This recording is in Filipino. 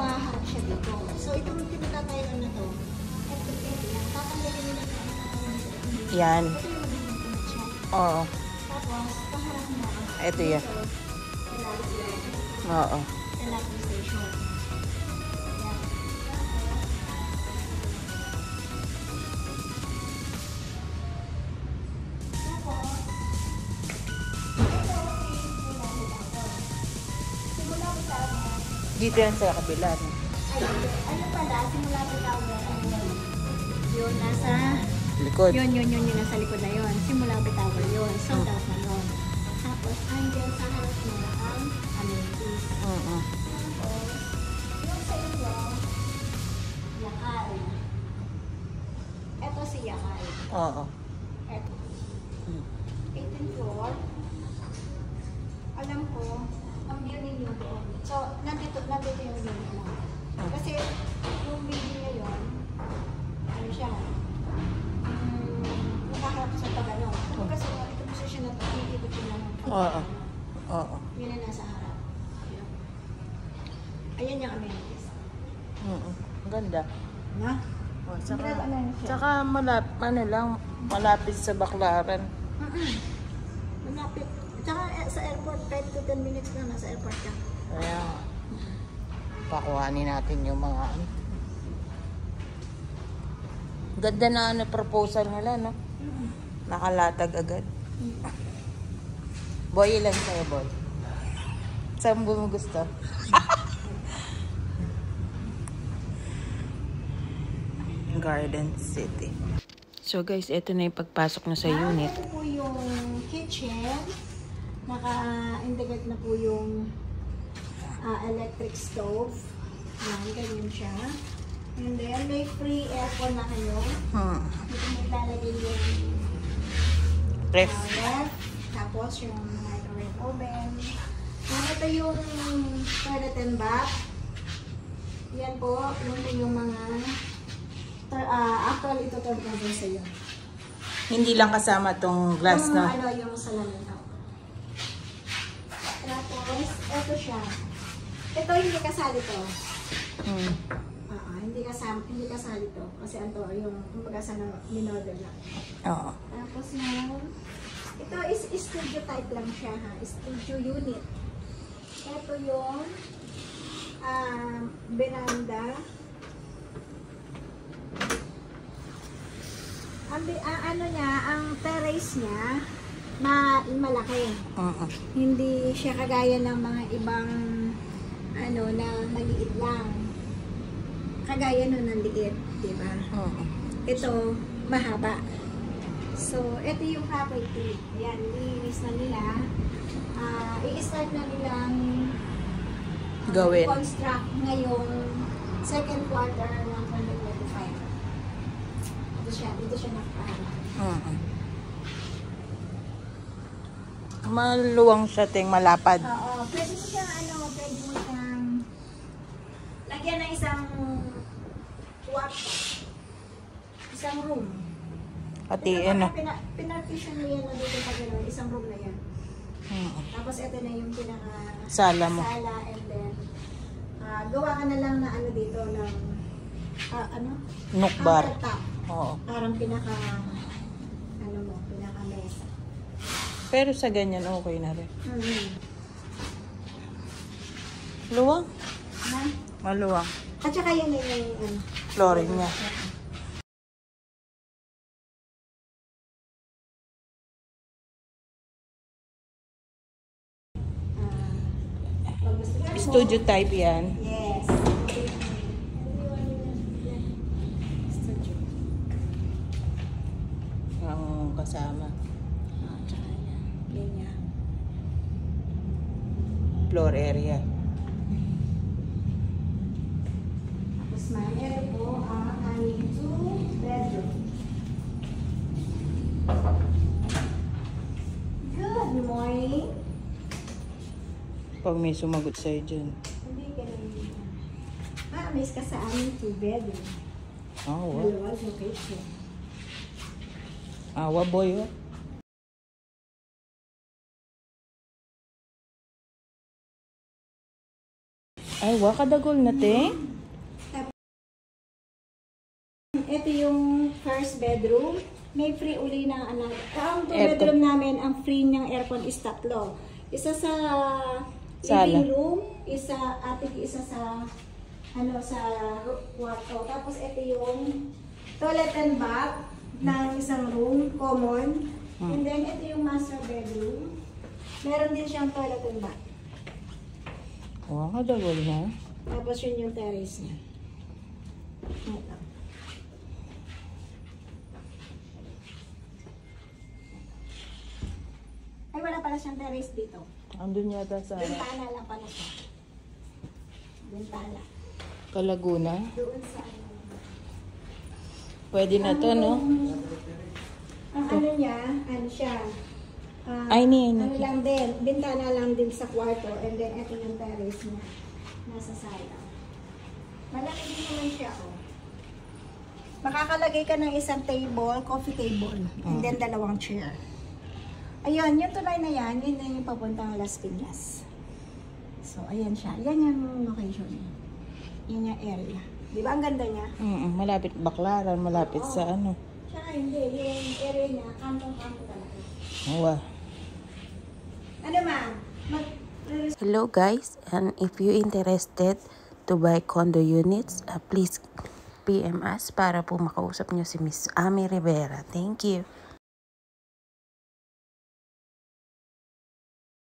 mahaharap siya dito. So, itong tinatatayo na to, ito yan. Tatanggalin nila sa yan. ito yung magiging siya. Oo. Tapos, paharap mo. Ito yan. Oo. Electric station. Yan. Dito yan sa kabila. No? Ano pala, simula sa tower, yun, nasa Likod. yun, nasa likod na yun. Simula sa tower yun, sold out na yun. Tapos, andyan sa harap na ang amenities. Tapos, yung sa inyo, Yakay. Ito si Yakay. Oo. Ito. 18th floor. Alam ko, ang view ninyo doon. So, nandito yung view ninyo. Kasi, yung building ngayon, ano siya, nakaharap sa pag-ano. Kasi, ito position na ito, dito lang. Oo. Oo. Yun na nasa harap. Ayan yung amenities. Ang ganda. Na? Oh, tsaka malapit sa Baclaran. Malapit. Tsaka sa airport, 5 to 10 minutes na nasa airport ka. Kaya, pakuhanin natin yung mga ganda na proposal nila, no? Nakalatag agad. Boy, ilan sa'yo, boy? Saan mo gusto? Garden City. So guys, ito na yung pagpasok na sa unit. Ito po yung kitchen. Naka-integrate na po yung electric stove. Yan, ganyan siya. And then, may free aircon na kayo. Dito maglalagay yung Ref. ref. Tapos yung microwave oven. Yan, ito yung toilet and bath. Yan po, yung mga actually, ito turn over sa iyo. Hindi lang kasama tong glass, yung, no? Yung salamin ako. Tapos, ito siya. Ito hindi kasali to. Hindi kasali to. Kasi ito, yung pag-asa na minodel lang. Oo. Tapos na, ito is studio type lang siya, ha? Studio unit. Ito yung veranda. Ano niya, ang terrace niya, malaki. Hindi siya kagaya ng mga ibang ano na maliit lang. Kagaya nun ng liit, di ba? Ito, mahaba. So, ito yung property. Ayan, linis na nila. I-start na nilang gawin. Construct ngayong second quarter ng 2025. Dito siya nakaharap. Maluwang siya, ting malapad. Oo. Pwede mo siyang, pwede mo siyang lagyan ng isang isang room. Pati, Pinartition mo yan na dito sa gano'n, isang room na yan. Tapos ito na yung pinaka sala mo. Sala, and then gawa ka na lang na dito ng Nukbar. countertop. Oo. Parang pinaka mesa. Pero sa ganyan, okay na rin. Luwang? Maluwang. At saka yun yung flooring niya. Studio type yan. Yes. Studio. Ang kasama. Tsaka yan. Floor area. Tapos ma'am, ito po ang aming 2 bedroom. Good morning. Pag may sumagot sa'yo dyan. Hindi ka na ma-amaze ka sa aming 2 bedroom. Oh, wow. Dalawa location. Awa boy, oh. Ay, wakadagol na, te. Ito yung first bedroom. May free uli ng anak. Ang two Eto. bedroom namin, ang free ng aircon is tatlo. Isa sa Sala. living room, isa sa sa kwarto. Tapos ito yung toilet and bath ng isang room, common. And then ito yung master bedroom. Meron din siyang toilet and bath. Wakadagol na. Tapos yun yung terrace niya. Ito. Ay, wala pala siyang terrace dito. Andun yata sa Bintana lang pala siya. Bintana. Kalaguna. Doon sa ano. Pwede na to, no? Ang ano niya, ano siya. Ay, ni. Ano lang din, bintana lang din sa kwarto. And then, ito yung terrace niya. Nasa sala. Malaki din naman siya, oh. Makakalagay ka ng isang table, coffee table. And then, dalawang chair. Ayun, yung tulay na yan, yun na yung papuntang Las Piñas. So, ayan siya. Yan yung location niya. Yan yung area. Di ba ang ganda niya? Malapit Baklaran, malapit Oo. sa ano. Tsaka hindi, yung area niya, kantong-kanto talaga. Wow. Ano ma'am? Hello guys, and if you interested to buy condo units, please PM us para po makausap nyo si Miss Ami Rivera. Thank you.